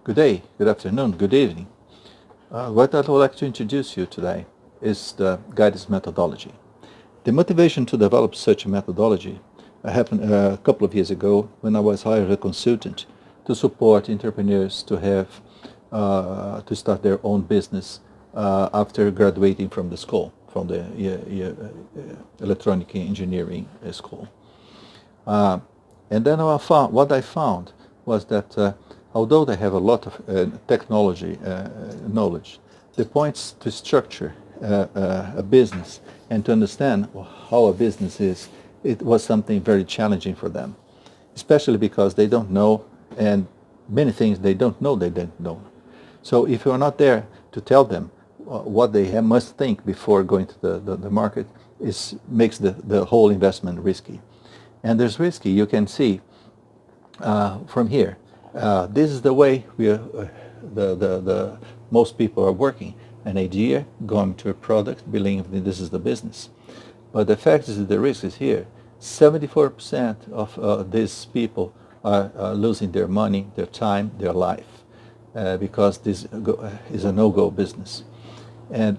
Good day, good afternoon, good evening. What I would like to introduce you today is the GAIDITS methodology. The motivation to develop such a methodology happened a couple of years ago when I was hired as a consultant to support entrepreneurs to have to start their own business after graduating from the school, from the electronic engineering school. And then what I found was that although they have a lot of technology knowledge, the points to structure a business and to understand how a business is, it was something very challenging for them, especially because they don't know, and many things they don't know. So if you're not there to tell them what they must think before going to the market, makes the whole investment risky. And there's risky, you can see from here. This is the way the most people are working. An idea, going to a product, believing that this is the business. But the fact is that the risk is here. 74% of these people are losing their money, their time, their life, because this is a no-go business. And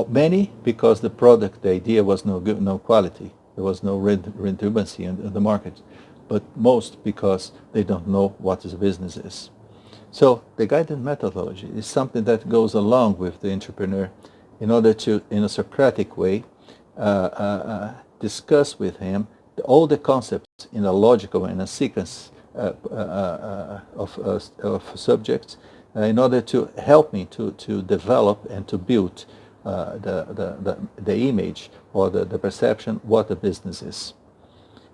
many because the product, the idea was no good, no quality. There was no rentability in the market. But most because they don't know what this business is. So the guidance methodology is something that goes along with the entrepreneur in order to, in a Socratic way, discuss with him all the concepts in a logical and a sequence of subjects in order to help me to develop and to build the image or the perception what the business is.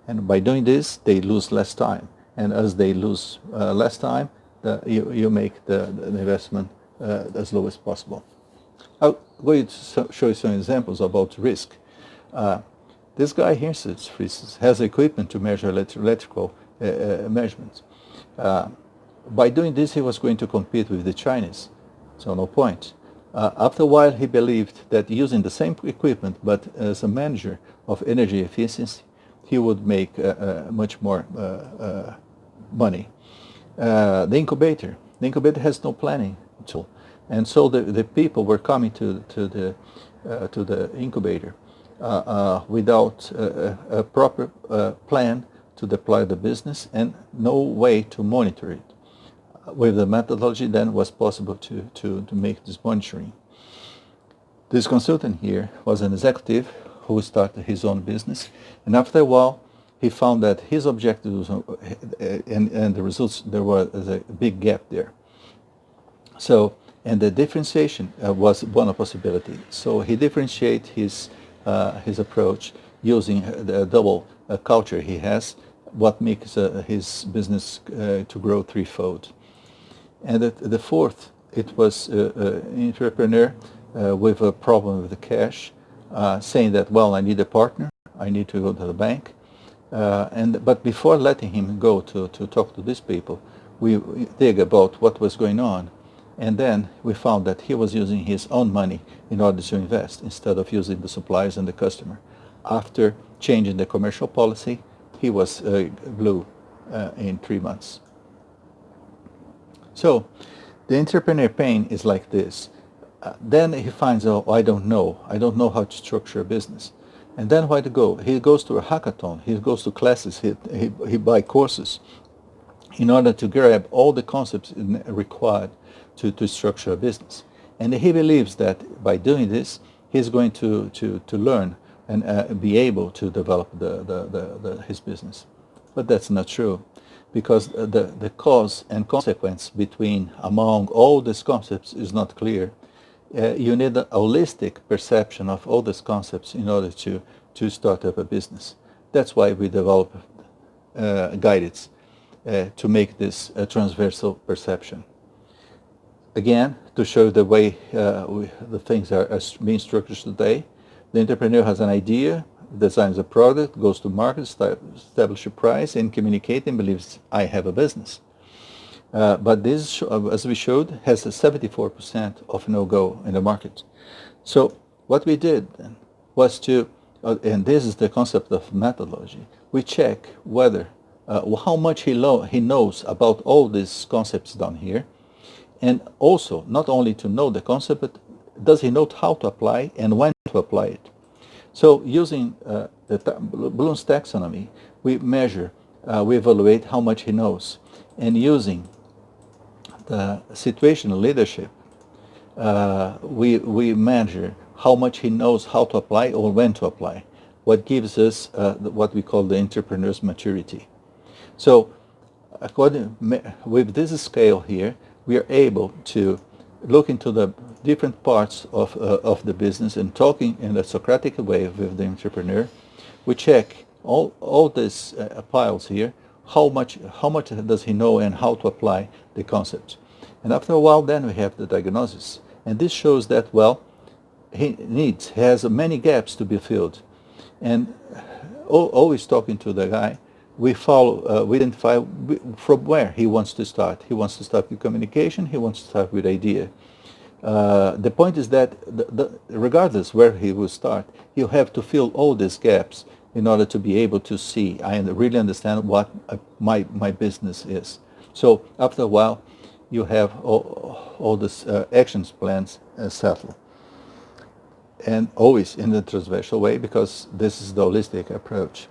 And by doing this, they lose less time. And as they lose less time, you make the investment as low as possible. I'm going to show you some examples about risk. This guy here has equipment to measure electrical measurements. By doing this, he was going to compete with the Chinese, so no point. After a while, he believed that using the same equipment, but as a manager of energy efficiency, he would make much more money. The incubator has no planning tool, and so the people were coming to the incubator without a proper plan to deploy the business and no way to monitor it. With the methodology, then was possible to make this monitoring. This consultant here was an executive who started his own business, and after a while he found that his objectives and the results, there was a big gap there. So, and the differentiation was one possibility. So he differentiated his approach using the double culture he has, what makes his business to grow threefold. And the fourth, it was an entrepreneur with a problem with the cash, saying that, well, I need a partner, I need to go to the bank. But before letting him go to talk to these people, we dig about what was going on. And then we found that he was using his own money in order to invest instead of using the suppliers and the customer. After changing the commercial policy, he was blue in 3 months. So the entrepreneur pain is like this. Then he finds out, oh, I don't know how to structure a business. And then where to go? He goes to a hackathon, he goes to classes, he buys courses in order to grab all the concepts required to structure a business. And he believes that by doing this, he's going to learn and be able to develop his business. But that's not true, because the cause and consequence among all these concepts is not clear. You need a holistic perception of all these concepts in order to start up a business. That's why we develop GAIDITS to make this transversal perception. Again, to show the way the things are being structured today. The entrepreneur has an idea, designs a product, goes to market, establishes a price, and communicates and believes, I have a business. But this, as we showed, has a 74% of no-go in the market. So what we did then was to, and this is the concept of methodology, we check whether how much he knows about all these concepts down here, And also, not only to know the concept, but does he know how to apply and when to apply it? So using Bloom's taxonomy, we measure, we evaluate how much he knows. And using the situational leadership, we measure how much he knows how to apply or when to apply, what gives us what we call the entrepreneur's maturity. So with this scale here, we are able to look into the different parts of the business and talking in a Socratic way with the entrepreneur. We check all these piles here, how much does he know and how to apply the concept. And after a while, then we have the diagnosis. And this shows that, well, he has many gaps to be filled. And always talking to the guy, we follow, we identify from where he wants to start. He wants to start with communication, he wants to start with idea. The point is that regardless where he will start, he'll have to fill all these gaps in order to be able to see and really understand what my business is. So after a while, you have all these actions plans settled. And always in the transversal way, because this is the holistic approach.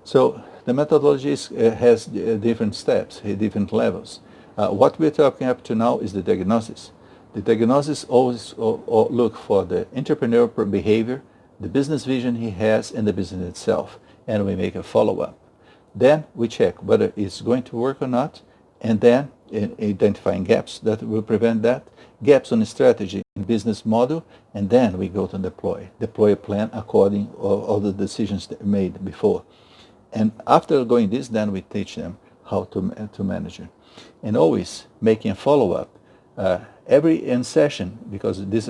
So the methodology has different steps, different levels. What we're talking up to now is the diagnosis. The diagnosis always look for the entrepreneurial behavior, the business vision he has, and the business itself, and we make a follow-up. Then we check whether it's going to work or not, and then identifying gaps that will prevent that, gaps on the strategy and business model, and then we go to deploy a plan according to all the decisions that made before. And after going this, then we teach them how to manage it. And always making a follow-up. Every in session, because this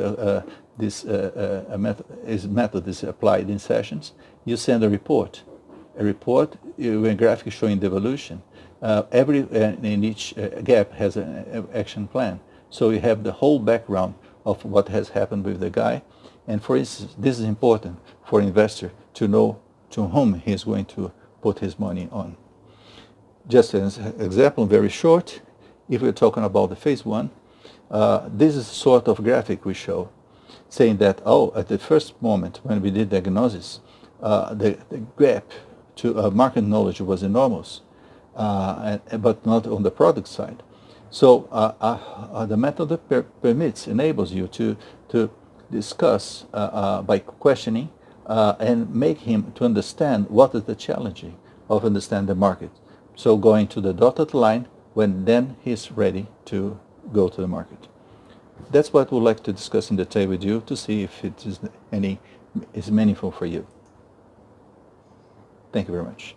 method is applied in sessions, you send a report. A report with a graphic showing the evolution. In each gap has an action plan. So you have the whole background of what has happened with the guy. And for instance, this is important for an investor to know to whom he is going to put his money on. Just as an example, very short, if we're talking about the phase one, this is a sort of graphic we show, saying that, at the first moment when we did diagnosis, the gap to market knowledge was enormous, but not on the product side. So the method enables you to discuss by questioning and make him to understand what is the challenge of understand the market. So going to the dotted line when then he's ready to go to the market. That's what we'd like to discuss in detail with you to see if it is meaningful for you. Thank you very much.